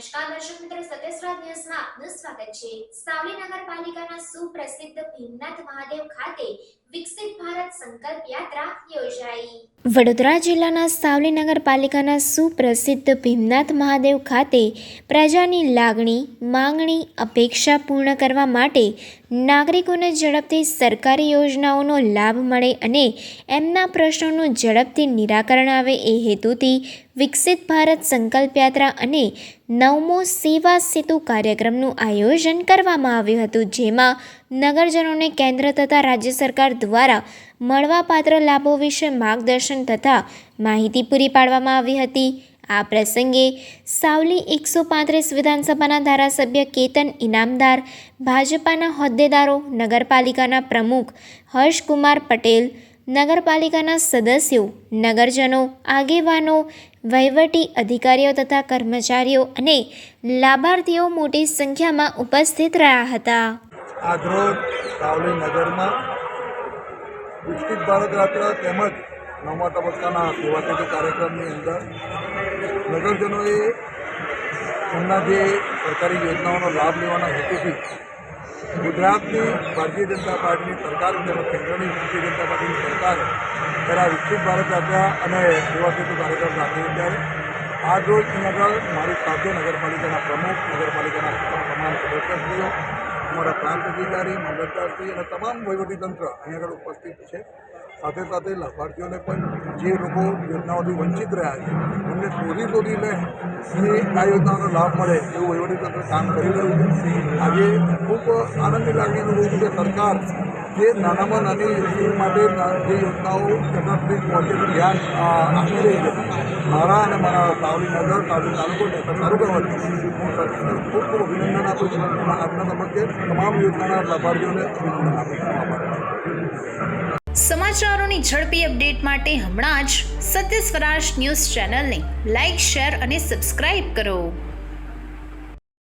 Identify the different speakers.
Speaker 1: નમસ્કાર દર્શક મિત્રો, સત્યસ્રાજ ન્યૂઝમાં આપનું સ્વાગત છે। સાવલી નગરપાલિકાના સુપ્રસિદ્ધ ભીમનાથ મહાદેવ ખાતે વિકસિત ભારત સંકલ્પ યાત્રા યોજાઈ। વડોદરા જિલ્લાના સાવલી નગરપાલિકાના સુપ્રસિદ્ધ ભીમનાથ મહાદેવ ખાતે પ્રજાની લાગણી, માંગણી, અપેક્ષા પૂર્ણ કરવા માટે નાગરિકોને ઝડપથી સરકારી યોજનાઓનો લાભ મળે અને એમના પ્રશ્નોનું ઝડપથી નિરાકરણ આવે એ હેતુથી વિકસિત ભારત સંકલ્પ યાત્રા અને 9મો સેવા સેતુ કાર્યક્રમનું આયોજન કરવામાં આવ્યું હતું, જેમાં નગરજનોને કેન્દ્ર તથા રાજ્ય સરકાર દ્વારા મળવાપાત્ર લાભો વિશે માર્ગદર્શન તથા માહિતી પૂરી પાડવામાં આવી હતી। આ પ્રસંગે સાવલી 135 વિધાનસભાના ધારાસભ્ય કેતન ઇનામદાર, ભાજપાના હોદ્દેદારો, નગરપાલિકાના પ્રમુખ હર્ષકુમાર પટેલ, નગરપાલિકાના સદસ્યો, નગરજનો, આગેવાનો, વહીવટી અધિકારીઓ તથા કર્મચારીઓ અને લાભાર્થીઓ મોટી સંખ્યામાં ઉપસ્થિત રહ્યા હતા।
Speaker 2: આજરોજ સાવલી નગરમાં વિકસિત ભારત યાત્રા તેમજ 9મા તબક્કાના સેવા સેતુ કાર્યક્રમની અંદર નગરજનોએ એમના જે સરકારી યોજનાઓનો લાભ લેવાના હેતુથી ગુજરાતની ભારતીય જનતા પાર્ટીની સરકાર તેમજ કેન્દ્રની ભારતીય જનતા પાર્ટીની સરકાર દ્વારા વિકસિત ભારત યાત્રા અને સેવા સેતુ કાર્યક્રમ રાખી ત્યારે આજ રોજ અહીં મારી સાથે નગરપાલિકાના પ્રમુખ, નગરપાલિકાના તમામ સદસ્યશ્રીઓ, અમારા પ્રાંત અધિકારી, મામલતદારશ્રી અને તમામ વહીવટીતંત્ર અહીં આગળ ઉપસ્થિત છે। સાથે સાથે લાભાર્થીઓને પણ જે લોકો યોજનાઓથી વંચિત રહ્યા છે એમને શોધીને આ યોજનાઓનો લાભ મળે એવું વહીવટીતંત્ર કામ કરી રહ્યું છે। આજે ખૂબ આનંદની લાગણી અનુભવું છું કે સરકાર જે નાનામાં નાની વ્યક્તિ માટે જે યોજનાઓ એમના સુધી પહોંચે તો ધ્યાન આપી રહી છે। મારા અને મારા સાવલી નગર, સાવલી તાલુકો સારું કરવાથી હું સરકારને ખૂબ ખૂબ અભિનંદન આપું છું અને આજના તબક્કે તમામ યોજનાના લાભાર્થીઓને અભિનંદન આપું છું।
Speaker 3: સમાચારોની ઝડપી અપડેટ માટે હમણાં જ સત્ય સ્વરાજ ન્યૂઝ ચેનલને લાઇક, શેર અને સબસ્ક્રાઇબ કરો।